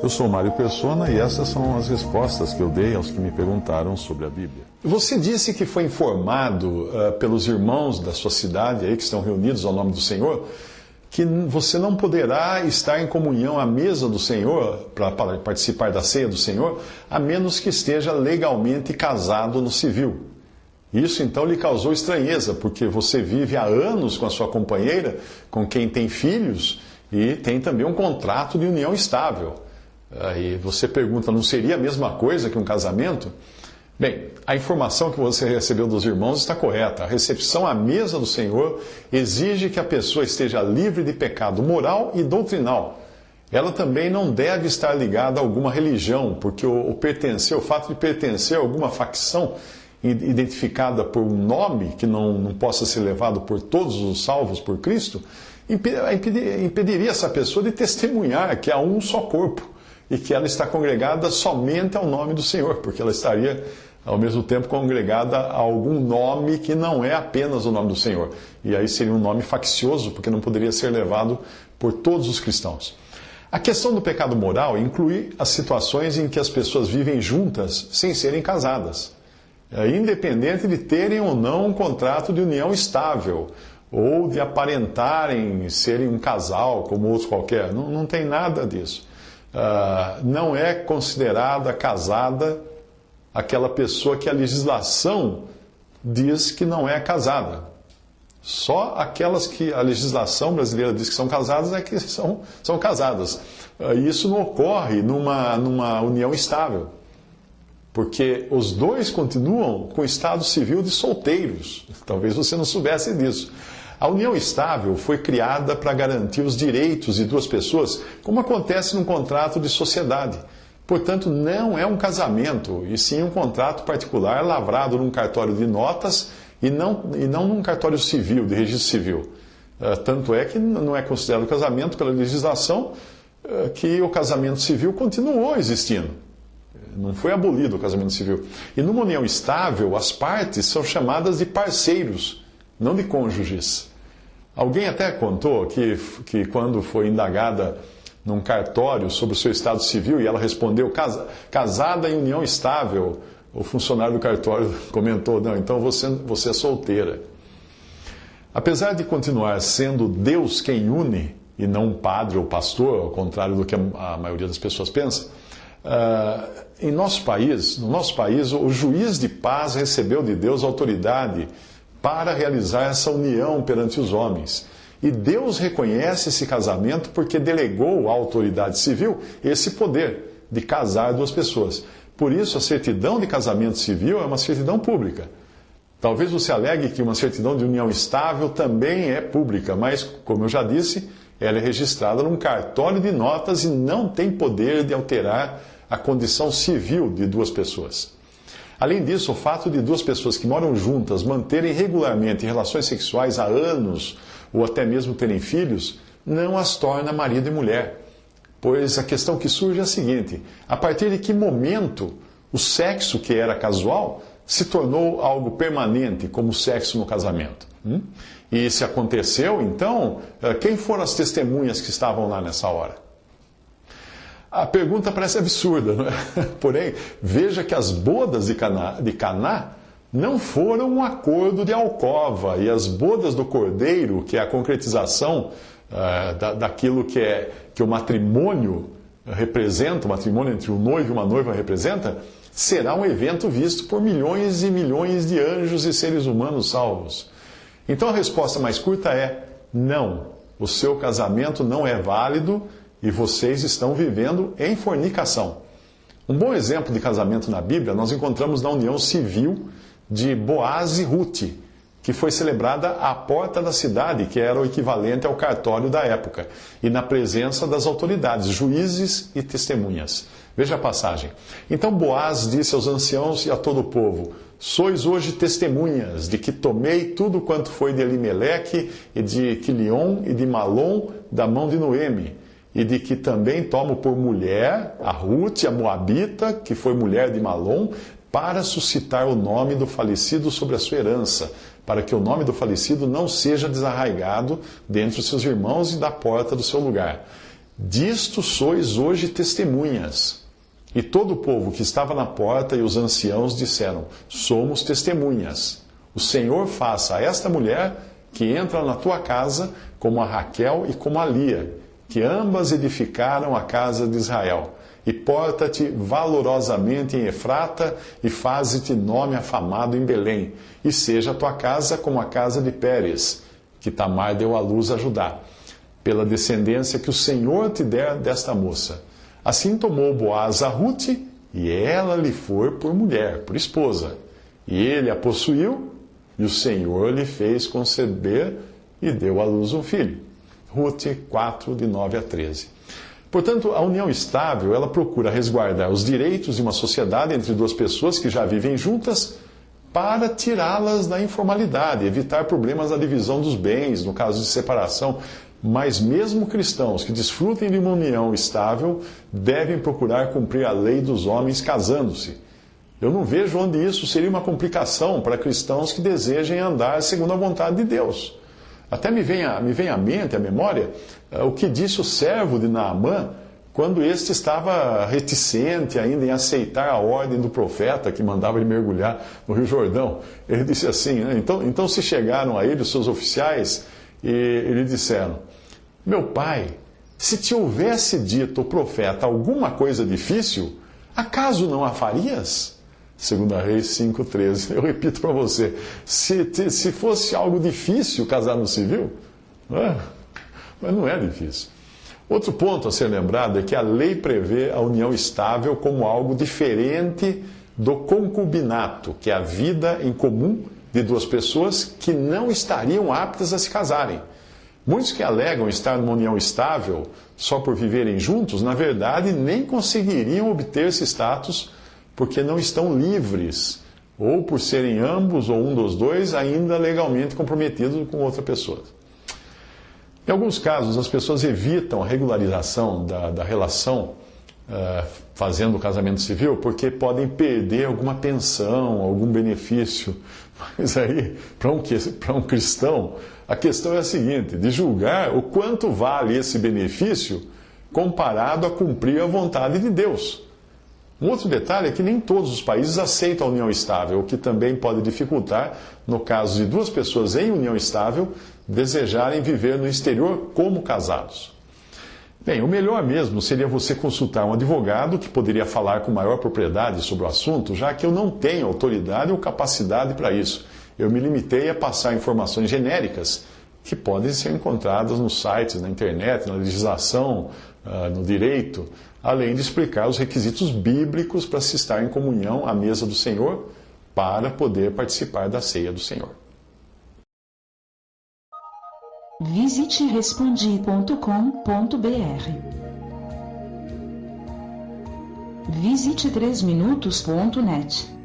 Eu sou Mário Persona e essas são as respostas que eu dei aos que me perguntaram sobre a Bíblia. Você disse que foi informado pelos irmãos da sua cidade, aí, que estão reunidos ao nome do Senhor, que você não poderá estar em comunhão à mesa do Senhor, para participar da ceia do Senhor, a menos que esteja legalmente casado no civil. Isso então lhe causou estranheza, porque você vive há anos com a sua companheira, com quem tem filhos, e tem também um contrato de união estável. Aí você pergunta, não seria a mesma coisa que um casamento? Bem, a informação que você recebeu dos irmãos está correta. A recepção à mesa do Senhor exige que a pessoa esteja livre de pecado moral e doutrinal. Ela também não deve estar ligada a alguma religião, porque o fato de pertencer a alguma facção identificada por um nome que não possa ser levado por todos os salvos por Cristo, impediria essa pessoa de testemunhar que há um só corpo e que ela está congregada somente ao nome do Senhor, porque ela estaria ao mesmo tempo congregada a algum nome que não é apenas o nome do Senhor. E aí seria um nome faccioso, porque não poderia ser levado por todos os cristãos. A questão do pecado moral inclui as situações em que as pessoas vivem juntas sem serem casadas, independente de terem ou não um contrato de união estável, ou de aparentarem serem um casal como outros qualquer. Não tem nada disso. Não é considerada casada aquela pessoa que a legislação diz que não é casada. Só aquelas que a legislação brasileira diz que são casadas é que são casadas. Isso não ocorre numa união estável, porque os dois continuam com o estado civil de solteiros. Talvez você não soubesse disso. A união estável foi criada para garantir os direitos de duas pessoas, como acontece num contrato de sociedade. Portanto, não é um casamento, e sim um contrato particular lavrado num cartório de notas e não num cartório civil, de registro civil. Tanto é que não é considerado casamento pela legislação, que o casamento civil continuou existindo. Não foi abolido o casamento civil. E numa união estável, as partes são chamadas de parceiros, não de cônjuges. Alguém até contou que quando foi indagada num cartório sobre o seu estado civil e ela respondeu casada em união estável, o funcionário do cartório comentou, não, então você é solteira. Apesar de continuar sendo Deus quem une, e não um padre ou pastor, ao contrário do que a maioria das pessoas pensa, no nosso país, o juiz de paz recebeu de Deus autoridade para realizar essa união perante os homens. E Deus reconhece esse casamento porque delegou à autoridade civil esse poder de casar duas pessoas. Por isso, a certidão de casamento civil é uma certidão pública. Talvez você alegue que uma certidão de união estável também é pública, mas, como eu já disse, ela é registrada num cartório de notas e não tem poder de alterar a condição civil de duas pessoas. Além disso, o fato de duas pessoas que moram juntas manterem regularmente relações sexuais há anos, ou até mesmo terem filhos, não as torna marido e mulher. Pois a questão que surge é a seguinte: a partir de que momento o sexo que era casual se tornou algo permanente, como o sexo no casamento? E se aconteceu, então, quem foram as testemunhas que estavam lá nessa hora? A pergunta parece absurda, não é? Porém, veja que as bodas de Caná não foram um acordo de alcova, e as bodas do Cordeiro, que é a concretização daquilo que o matrimônio representa, o matrimônio entre um noivo e uma noiva representa, será um evento visto por milhões e milhões de anjos e seres humanos salvos. Então a resposta mais curta é: não, o seu casamento não é válido e vocês estão vivendo em fornicação. Um bom exemplo de casamento na Bíblia nós encontramos na união civil de Boaz e Ruth, que foi celebrada à porta da cidade, que era o equivalente ao cartório da época, e na presença das autoridades, juízes e testemunhas. Veja a passagem. Então Boaz disse aos anciãos e a todo o povo: sois hoje testemunhas de que tomei tudo quanto foi de Elimeleque e de Quilion e de Malom da mão de Noemi, e de que também tomo por mulher a Ruth, a Moabita, que foi mulher de Malom, para suscitar o nome do falecido sobre a sua herança, para que o nome do falecido não seja desarraigado dentre os seus irmãos e da porta do seu lugar. Disto sois hoje testemunhas. E todo o povo que estava na porta e os anciãos disseram: somos testemunhas. O Senhor faça a esta mulher que entra na tua casa como a Raquel e como a Lia, que ambas edificaram a casa de Israel. E porta-te valorosamente em Efrata, e faze-te nome afamado em Belém. E seja a tua casa como a casa de Pérez, que Tamar deu à luz a Judá, pela descendência que o Senhor te der desta moça. Assim tomou Boaz a Rute, e ela lhe foi por mulher, por esposa. E ele a possuiu, e o Senhor lhe fez conceber, e deu à luz um filho. Rute 4, de 9 a 13. Portanto, a união estável, ela procura resguardar os direitos de uma sociedade entre duas pessoas que já vivem juntas para tirá-las da informalidade, evitar problemas na divisão dos bens, no caso de separação. Mas mesmo cristãos que desfrutem de uma união estável devem procurar cumprir a lei dos homens casando-se. Eu não vejo onde isso seria uma complicação para cristãos que desejem andar segundo a vontade de Deus. Até me vem à mente, à memória, o que disse o servo de Naamã quando este estava reticente ainda em aceitar a ordem do profeta que mandava ele mergulhar no Rio Jordão. Ele disse assim, né? Então se chegaram a ele os seus oficiais e lhe disseram: meu pai, se te houvesse dito o profeta alguma coisa difícil, acaso não a farias? 2 Reis 5,13. Eu repito para você, se fosse algo difícil casar no civil, mas não é difícil. Outro ponto a ser lembrado é que a lei prevê a união estável como algo diferente do concubinato, que é a vida em comum de duas pessoas que não estariam aptas a se casarem. Muitos que alegam estar numa união estável só por viverem juntos, na verdade, nem conseguiriam obter esse status porque não estão livres, ou por serem ambos ou um dos dois ainda legalmente comprometidos com outra pessoa. Em alguns casos, as pessoas evitam a regularização da relação fazendo o casamento civil porque podem perder alguma pensão, algum benefício. Mas aí, para um cristão, a questão é a seguinte: de julgar o quanto vale esse benefício comparado a cumprir a vontade de Deus. Um outro detalhe é que nem todos os países aceitam a união estável, o que também pode dificultar, no caso de duas pessoas em união estável, desejarem viver no exterior como casados. Bem, o melhor mesmo seria você consultar um advogado que poderia falar com maior propriedade sobre o assunto, já que eu não tenho autoridade ou capacidade para isso. Eu me limitei a passar informações genéricas que podem ser encontradas nos sites, na internet, na legislação, no direito, além de explicar os requisitos bíblicos para se estar em comunhão à mesa do Senhor para poder participar da ceia do Senhor. Visite respondi.com.br. Visite 3minutos.net.